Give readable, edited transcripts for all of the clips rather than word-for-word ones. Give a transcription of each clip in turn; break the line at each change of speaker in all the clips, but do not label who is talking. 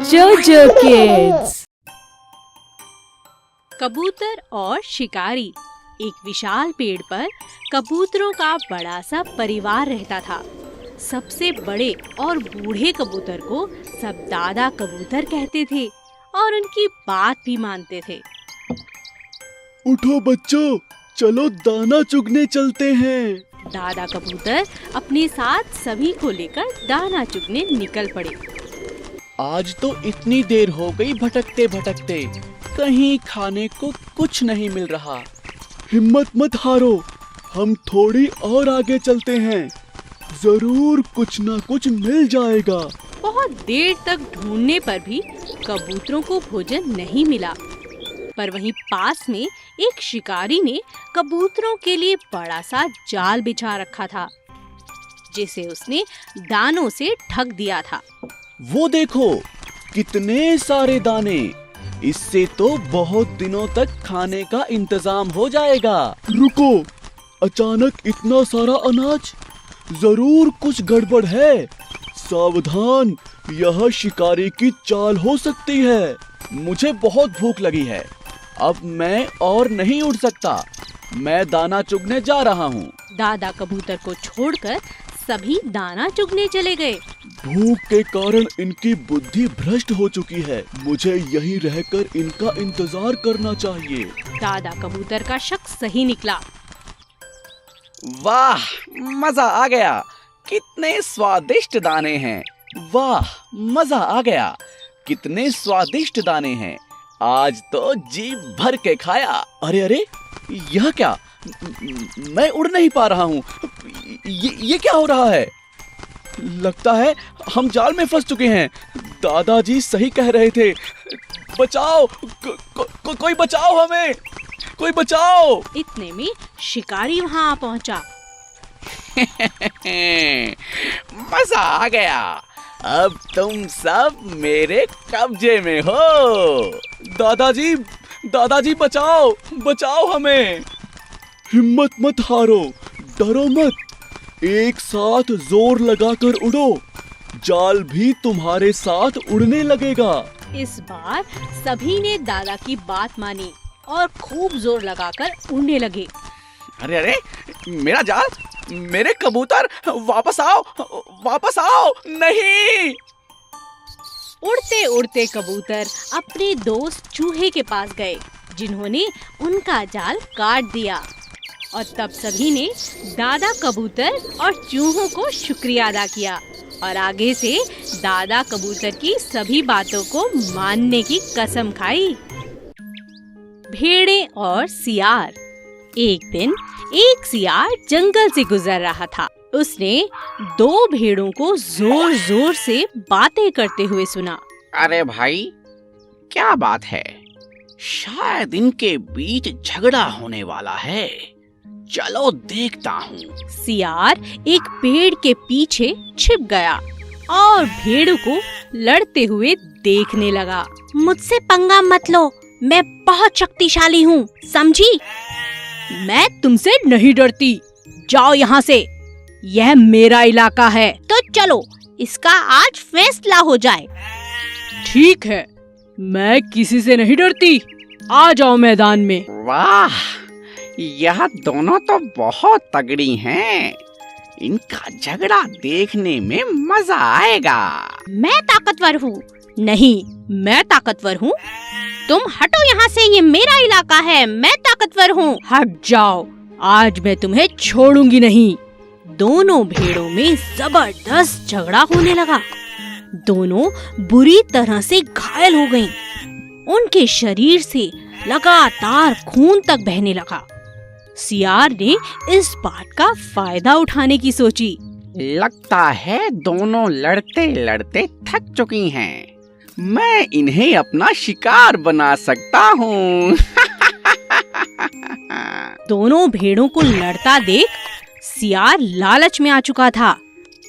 जोजो किड्स।
कबूतर और शिकारी। एक विशाल पेड़ पर कबूतरों का बड़ा सा परिवार रहता था। सबसे बड़े और बूढ़े कबूतर को सब दादा कबूतर कहते थे और उनकी बात भी मानते थे।
उठो बच्चों, चलो दाना चुगने चलते हैं।
दादा कबूतर अपने साथ सभी को लेकर दाना चुगने निकल पड़े।
आज तो इतनी देर हो गई भटकते भटकते, कहीं खाने को कुछ नहीं मिल रहा।
हिम्मत मत हारो, हम थोड़ी और आगे चलते हैं, जरूर कुछ ना कुछ मिल जाएगा।
बहुत देर तक ढूंढने पर भी कबूतरों को भोजन नहीं मिला। पर वहीं पास में एक शिकारी ने कबूतरों के लिए बड़ा सा जाल बिछा रखा था, जिसे उसने दानों से ढक दिया था।
वो देखो, कितने सारे दाने! इससे तो बहुत दिनों तक खाने का इंतजाम हो जाएगा।
रुको, अचानक इतना सारा अनाज, जरूर कुछ गड़बड़ है। सावधान, यह शिकारी की चाल हो सकती है।
मुझे बहुत भूख लगी है, अब मैं और नहीं उड़ सकता। मैं दाना चुगने जा रहा हूँ।
दादा कबूतर को छोड़कर सभी दाना चुगने चले गए।
भूख के कारण इनकी बुद्धि भ्रष्ट हो चुकी है। मुझे यहीं रहकर इनका इंतजार करना चाहिए।
दादा कबूतर का शक सही निकला।
वाह, मजा आ गया! कितने स्वादिष्ट दाने हैं! वाह, मजा आ गया! कितने स्वादिष्ट दाने हैं! आज तो जी भर के खाया। अरे अरे, यह क्या? मैं उड़ नहीं पा रहा हूँ। ये क्या हो रहा है? लगता है हम जाल में फंस चुके हैं। दादाजी सही कह रहे थे। बचाओ, कोई बचाओ हमें, कोई बचाओ।
इतने में शिकारी वहाँ आ पहुँचा।
मजा आ गया, अब तुम सब मेरे कब्जे में हो। दादाजी बचाओ, बचाओ हमें।
हिम्मत मत हारो, डरो मत, एक साथ जोर लगाकर उड़ो, जाल भी तुम्हारे साथ उड़ने लगेगा।
इस बार सभी ने दादा की बात मानी और खूब जोर लगाकर उड़ने लगे।
अरे अरे, मेरा जाल, मेरे कबूतर, वापस आओ, वापस आओ! नहीं!
उड़ते उड़ते कबूतर अपने दोस्त चूहे के पास गए, जिन्होंने उनका जाल काट दिया। और तब सभी ने दादा कबूतर और चूहों को शुक्रिया अदा किया और आगे से दादा कबूतर की सभी बातों को मानने की कसम खाई। भेड़ें और सियार। एक दिन एक सियार जंगल से गुजर रहा था। उसने दो भेड़ों को जोर जोर से बातें करते हुए सुना।
अरे भाई, क्या बात है? शायद इनके बीच झगड़ा होने वाला है। चलो देखता हूँ।
सियार एक पेड़ के पीछे छिप गया और भेड़ों को लड़ते हुए देखने लगा। मुझसे पंगा मत लो, मैं बहुत शक्तिशाली हूँ, समझी? मैं तुमसे नहीं डरती, जाओ यहाँ से, यह मेरा इलाका है। तो चलो, इसका आज फैसला हो जाए। ठीक है, मैं किसी से नहीं डरती, आ जाओ मैदान में।
वाह, यह दोनों तो बहुत तगड़ी हैं। इनका झगड़ा देखने में मजा आएगा।
मैं ताकतवर हूँ। नहीं, मैं ताकतवर हूँ। तुम हटो यहाँ से, ये मेरा इलाका है, मैं ताकतवर हूँ। हट जाओ, आज मैं तुम्हें छोड़ूंगी नहीं। दोनों भेड़ों में जबरदस्त झगड़ा होने लगा। दोनों बुरी तरह से घायल हो गईं। उनके शरीर से लगातार खून तक बहने लगा। सियार ने इस बात का फायदा उठाने की सोची।
लगता है दोनों लड़ते लड़ते थक चुकी हैं। मैं इन्हें अपना शिकार बना सकता हूँ।
दोनों भेड़ों को लड़ता देख सियार लालच में आ चुका था।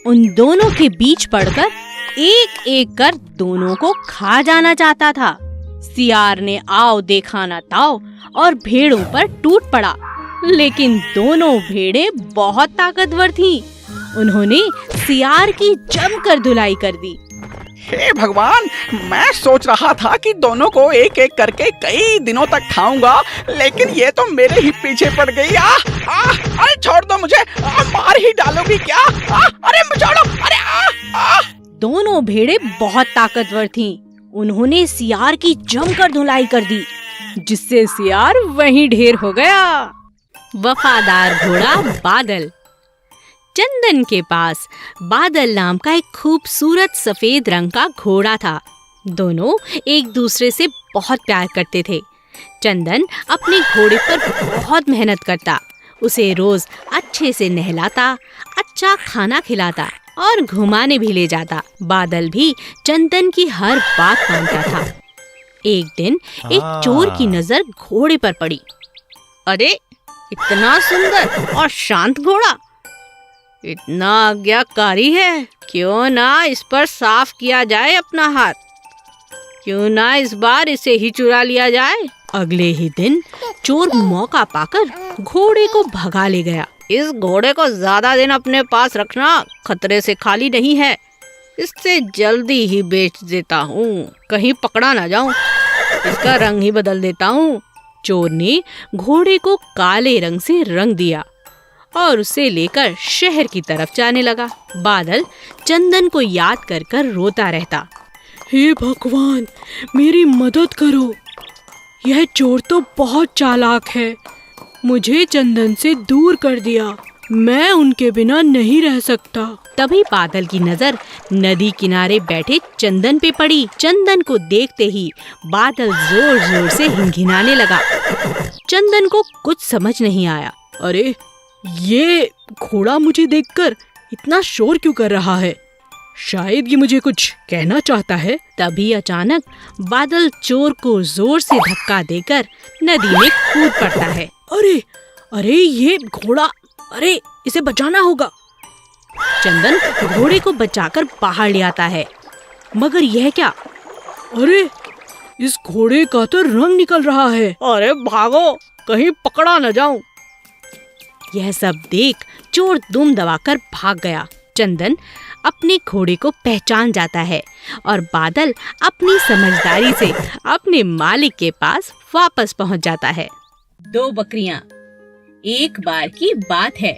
उन दोनों के बीच पड़कर एक एक कर दोनों को खा जाना चाहता था। सियार ने आओ देखा ना ताओ और भेड़ों पर टूट पड़ा, लेकिन दोनों भेड़ें बहुत ताकतवर थीं। उन्होंने सियार की जमकर धुलाई कर दी।
हे भगवान, मैं सोच रहा था कि दोनों को एक एक करके कई दिनों तक खाऊंगा, लेकिन ये तो मेरे ही पीछे पड़ गई। अरे छोड़ दो मुझे, मार ही डालोगी क्या? अरे छोड़ो, अरे
दोनों भेड़ें बहुत ताकतवर थीं। उन्होंने सियार की जमकर धुलाई कर दी, जिससे सियार वहीं ढेर हो गया। वफादार घोड़ा बादल। चंदन के पास बादल नाम का एक खूबसूरत सफेद रंग का घोड़ा था। दोनों एक दूसरे से बहुत प्यार करते थे। चंदन अपने घोड़े पर बहुत मेहनत करता, उसे रोज अच्छे से नहलाता, अच्छा खाना खिलाता और घुमाने भी ले जाता। बादल भी चंदन की हर बात मानता था। एक दिन एक चोर की नजर घोड़े पर पड़ी। अरे, इतना सुंदर और शांत घोड़ा, इतना आज्ञाकारी है, क्यों ना इस पर साफ किया जाए अपना हाथ? क्यों ना इस बार इसे ही चुरा लिया जाए? अगले ही दिन चोर मौका पाकर घोड़े को भगा ले गया। इस घोड़े को ज्यादा दिन अपने पास रखना खतरे से खाली नहीं है। इससे जल्दी ही बेच देता हूँ, कहीं पकड़ा ना जाऊं। इसका रंग ही बदल देता हूँ। चोर ने घोड़े को काले रंग से रंग दिया और उसे लेकर शहर की तरफ जाने लगा। बादल चंदन को याद कर कर रोता रहता।
हे भगवान, मेरी मदद करो। यह चोर तो बहुत चालाक है, मुझे चंदन से दूर कर दिया। मैं उनके बिना नहीं रह सकता।
तभी बादल की नजर नदी किनारे बैठे चंदन पे पड़ी। चंदन को देखते ही बादल जोर जोर से हिंहिनाने लगा। चंदन को कुछ समझ नहीं आया।
अरे, ये घोड़ा मुझे देखकर इतना शोर क्यों कर रहा है? शायद ये मुझे कुछ कहना चाहता है।
तभी अचानक बादल चोर को जोर से धक्का देकर नदी में कूद पड़ता है।
अरे अरे, ये घोड़ा, अरे इसे बचाना होगा।
चंदन घोड़े को बचाकर बाहर ले आता है, मगर यह क्या?
अरे, इस घोड़े का तो रंग निकल रहा है।
अरे भागो, कहीं पकड़ा न जाऊं। यह सब देख चोर दुम दबाकर भाग गया। चंदन अपने घोड़े को पहचान जाता है और बादल अपनी समझदारी से अपने मालिक के पास वापस पहुंच जाता है। 2 बकरियां। एक बार की बात है,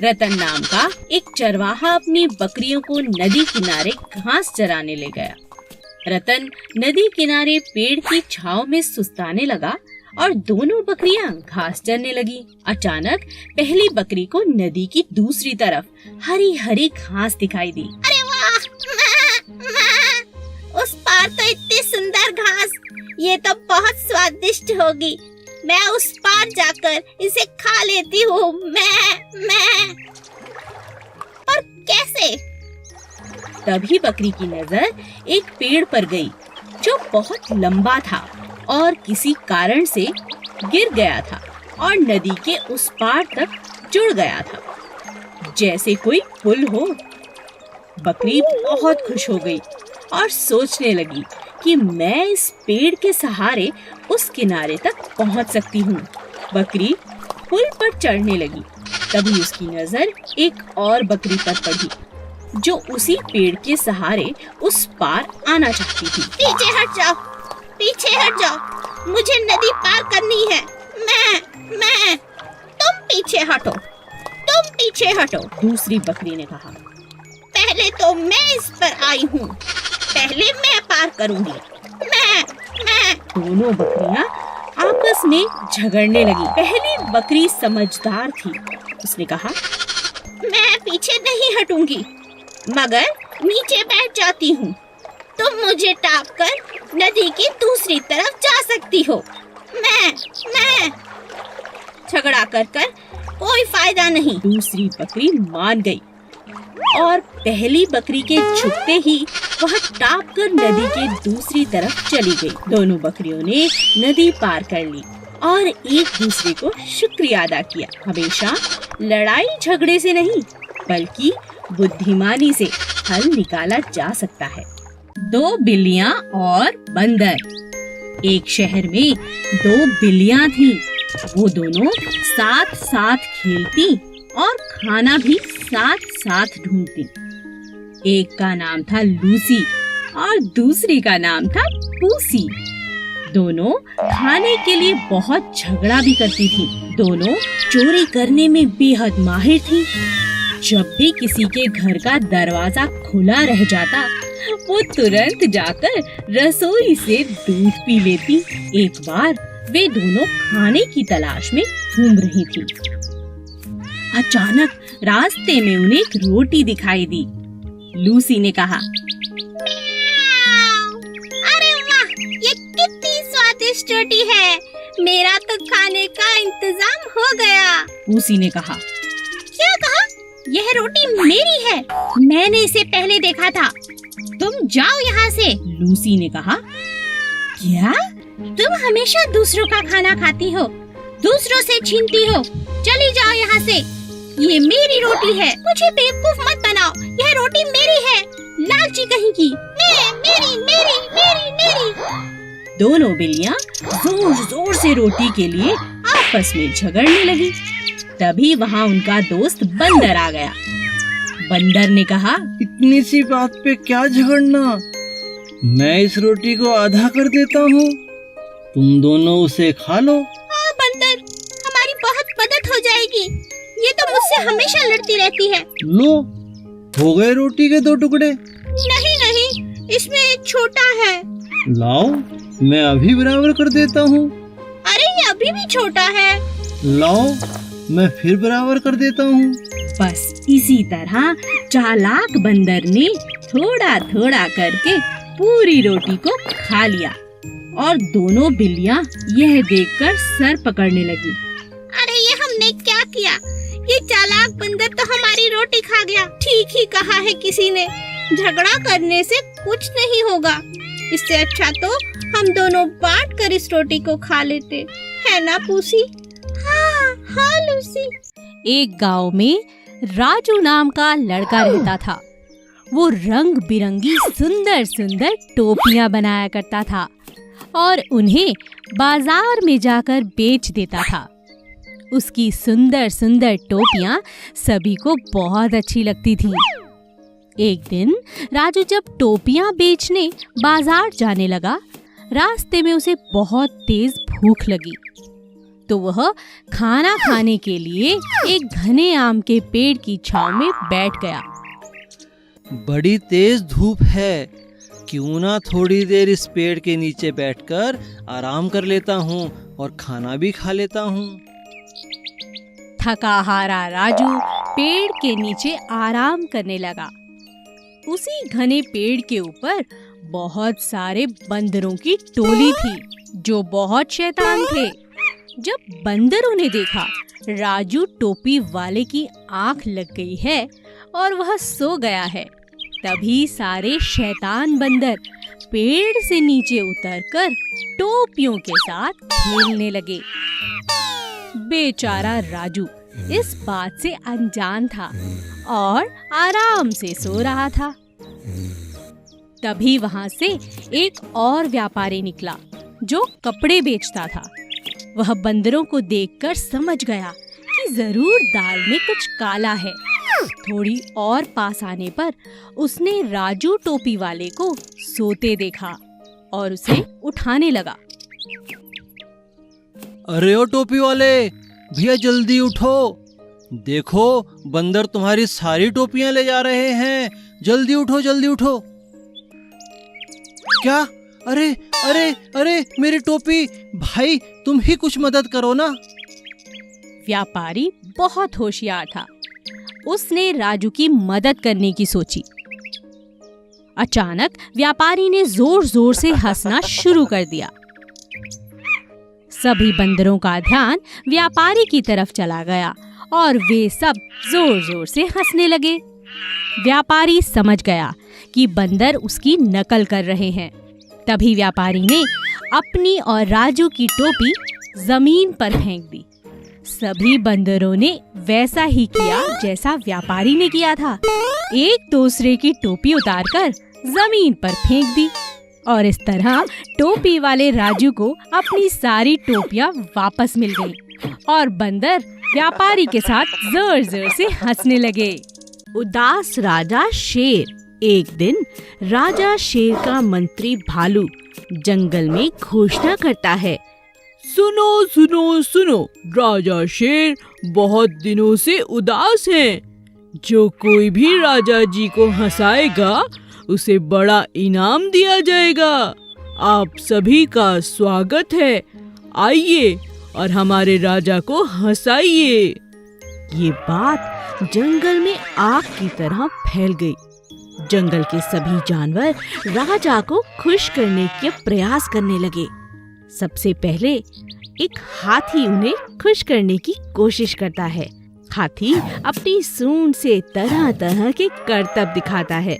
रतन नाम का एक चरवाहा अपनी बकरियों को नदी किनारे घास चराने ले गया। रतन नदी किनारे पेड़ की छांव में सुस्ताने लगा और दोनों बकरियां घास चरने लगी। अचानक पहली बकरी को नदी की दूसरी तरफ हरी हरी घास दिखाई दी।
अरे वाह, उस पार तो इतनी सुंदर घास, ये तो बहुत स्वादिष्ट होगी। मैं उस पार जाकर इसे खा लेती हूँ। मैं और कैसे?
तभी बकरी की नजर एक पेड़ पर गई जो बहुत लंबा था और किसी कारण से गिर गया था और नदी के उस पार तक जुड़ गया था, जैसे कोई पुल हो। बकरी बहुत खुश हो गई और सोचने लगी कि मैं इस पेड़ के सहारे उस किनारे तक पहुंच सकती हूँ। बकरी पुल पर चढ़ने लगी। तभी उसकी नजर एक और बकरी पर पड़ी जो उसी पेड़ के सहारे उस पार आना चाहती थी।
पीछे हट जाओ, पीछे हट जाओ, मुझे नदी पार करनी है। मैं तुम पीछे हटो, तुम पीछे हटो।
दूसरी बकरी ने कहा,
पहले तो मैं इस पर आई हूँ, पहले मैं पार करूँगी। मैं
दोनों बकरियां आपस में झगड़ने लगी। पहली बकरी समझदार थी। उसने कहा,
मैं पीछे नहीं हटूंगी, मगर नीचे बैठ जाती हूँ। तुम मुझे टाप कर नदी की दूसरी तरफ जा सकती हो। मैं झगड़ा कर कोई फायदा नहीं।
दूसरी बकरी मान गई और पहली बकरी के झुकते ही वह टाप कर नदी के दूसरी तरफ चली गई। दोनों बकरियों ने नदी पार कर ली और एक दूसरे को शुक्रिया अदा किया। हमेशा लड़ाई झगड़े से नहीं, बल्कि बुद्धिमानी से हल निकाला जा सकता है। 2 बिल्लियां और बंदर। एक शहर में 2 बिल्लियां थीं। वो दोनों साथ साथ खेलती और खाना भी साथ साथ ढूंढती। एक का नाम था लूसी और दूसरी का नाम था पूसी। दोनों खाने के लिए बहुत झगड़ा भी करती थी। दोनों चोरी करने में बेहद माहिर थी। जब भी किसी के घर का दरवाजा खुला रह जाता, वो तुरंत जाकर रसोई से दूध पी लेती। एक बार वे दोनों खाने की तलाश में घूम रही थी। अचानक रास्ते में उन्हें एक रोटी दिखाई दी। लूसी ने कहा,
अरे वाह, ये कितनी स्वादिष्ट रोटी है। मेरा तो खाने का इंतजाम हो गया।
पूसी ने कहा,
क्या कहा? यह रोटी मेरी है। मैंने इसे पहले देखा था। तुम जाओ यहाँ से।
लूसी ने कहा,
क्या? तुम हमेशा दूसरों का खाना खाती हो, दूसरों से छीनती हो। चली जाओ यहाँ से। ये मेरी रोटी है। मुझे बेवकूफ मत बनाओ। यह रोटी मेरी है। लालची कहीं की। मेरी मेरी मेरी मेरी।
दोनों बिल्लियाँ जोर जोर से रोटी के लिए आपस में झगड़ने लगी। तभी वहाँ उनका दोस्त बंदर आ गया। बंदर ने कहा,
इतनी सी बात पे क्या झगड़ना, मैं इस रोटी को आधा कर देता हूँ, तुम दोनों उसे खा लो।
हाँ बंदर, हमारी बहुत मदद हो जाएगी। ये तो मुझसे हमेशा लड़ती रहती है।
लो, हो गए रोटी के 2 टुकड़े।
नहीं नहीं, इसमें एक छोटा है।
लाओ, मैं अभी बराबर कर देता हूँ।
अरे ये अभी भी छोटा है।
लाओ, मैं फिर बराबर कर देता हूँ।
बस इसी तरह चालाक बंदर ने थोड़ा थोड़ा करके पूरी रोटी को खा लिया और दोनों बिल्लियाँ यह देखकर सर पकड़ने लगी।
अरे ये हमने क्या किया? ये चालाक बंदर तो हमारी रोटी खा गया। ठीक ही कहा है किसी ने, झगड़ा करने से कुछ नहीं होगा। इससे अच्छा तो हम दोनों बांट कर इस रोटी को खा लेते, है ना पूसी? हाँ हाँ लूसी।
एक गांव में राजू नाम का लड़का रहता था। वो रंग बिरंगी सुंदर सुंदर टोपियां बनाया करता था और उन्हें बाजार में जाकर बेच देता था। उसकी सुंदर सुंदर टोपियां सभी को बहुत अच्छी लगती थी। एक दिन राजू जब टोपियां बेचने बाजार जाने लगा, रास्ते में उसे बहुत तेज भूख लगी। तो वह खाना खाने के लिए एक घने आम के पेड़ की छांव में बैठ गया।
बड़ी तेज धूप है, क्यों ना थोड़ी देर इस पेड़ के नीचे बैठकर आराम कर लेता हूँ और खाना भी खा लेता हूँ।
थका हारा राजू पेड़ के नीचे आराम करने लगा। उसी घने पेड़ के ऊपर बहुत सारे बंदरों की टोली थी जो बहुत शैतान थे। जब बंदरों ने देखा राजू टोपी वाले की आंख लग गई है और वह सो गया है, तभी सारे शैतान बंदर पेड़ से नीचे उतरकर टोपियों के साथ खेलने लगे। बेचारा राजू इस बात से अनजान था और आराम से सो रहा था। तभी वहां से एक और व्यापारी निकला जो कपड़े बेचता था। वह बंदरों को देखकर समझ गया कि जरूर दाल में कुछ काला है। थोड़ी और पास आने पर उसने राजू टोपी वाले को सोते देखा और उसे उठाने लगा।
अरे ओ टोपी वाले भैया, जल्दी उठो, देखो बंदर तुम्हारी सारी टोपियां ले जा रहे हैं। जल्दी उठो, जल्दी उठो। क्या? अरे अरे अरे मेरी टोपी! भाई तुम ही कुछ मदद करो ना।
व्यापारी बहुत होशियार था। उसने राजू की मदद करने की सोची। अचानक व्यापारी ने जोर जोर से हंसना शुरू कर दिया। सभी बंदरों का ध्यान व्यापारी की तरफ चला गया और वे सब जोर जोर से हंसने लगे। व्यापारी समझ गया कि बंदर उसकी नकल कर रहे हैं। तभी व्यापारी ने अपनी और राजू की टोपी जमीन पर फेंक दी। सभी बंदरों ने वैसा ही किया जैसा व्यापारी ने किया था। एक दूसरे की टोपी उतारकर जमीन पर फेंक दी और इस तरह टोपी वाले राजू को अपनी सारी टोपियां वापस मिल गईं और बंदर व्यापारी के साथ जोर जोर से हंसने लगे। उदास राजा शेर। एक दिन राजा शेर का मंत्री भालू जंगल में घोषणा करता है।
सुनो सुनो सुनो, राजा शेर बहुत दिनों से उदास हैं। जो कोई भी राजा जी को हंसाएगा उसे बड़ा इनाम दिया जाएगा। आप सभी का स्वागत है, आइए और हमारे राजा को हंसाइए।
ये बात जंगल में आग की तरह फैल गई। जंगल के सभी जानवर राजा को खुश करने के प्रयास करने लगे। सबसे पहले एक हाथी उन्हें खुश करने की कोशिश करता है। हाथी अपनी सूंड से तरह तरह के करतब दिखाता है,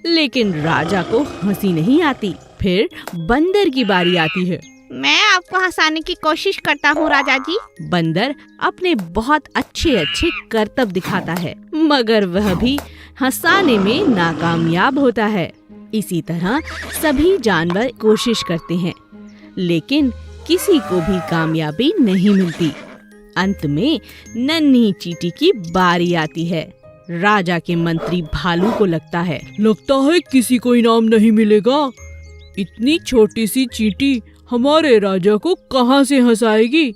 लेकिन राजा को हंसी नहीं आती। फिर बंदर की बारी आती है।
मैं आपको हंसाने की कोशिश करता हूँ राजा जी।
बंदर अपने बहुत अच्छे अच्छे करतब दिखाता है, मगर वह भी हंसाने में नाकामयाब होता है। इसी तरह सभी जानवर कोशिश करते हैं, लेकिन किसी को भी कामयाबी नहीं मिलती। अंत में नन्ही चींटी की बारी आती है। राजा के मंत्री भालू को लगता है
किसी को इनाम नहीं मिलेगा। इतनी छोटी सी चींटी हमारे राजा को कहाँ से हंसाएगी।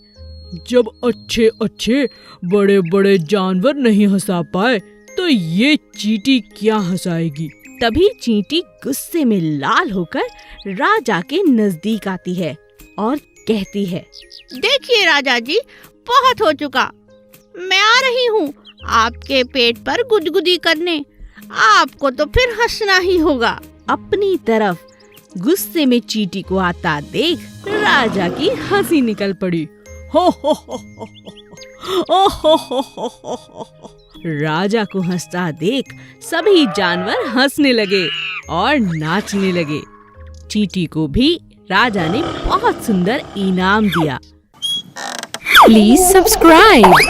जब अच्छे अच्छे बड़े बड़े जानवर नहीं हंसा पाए तो ये चींटी क्या हंसाएगी।
तभी चींटी गुस्से में लाल होकर राजा के नजदीक आती है और कहती है,
देखिए राजा जी, बहुत हो चुका। मैं आ रही हूँ आपके पेट पर गुदगुदी करने। आपको तो फिर हंसना ही होगा।
अपनी तरफ गुस्से में चींटी को आता देख राजा की हंसी निकल पड़ी।
हो हो हो हो हो हो हो हो हो।
राजा को हंसता देख सभी जानवर हंसने लगे और नाचने लगे। चींटी को भी राजा ने बहुत सुंदर इनाम दिया।
Please subscribe.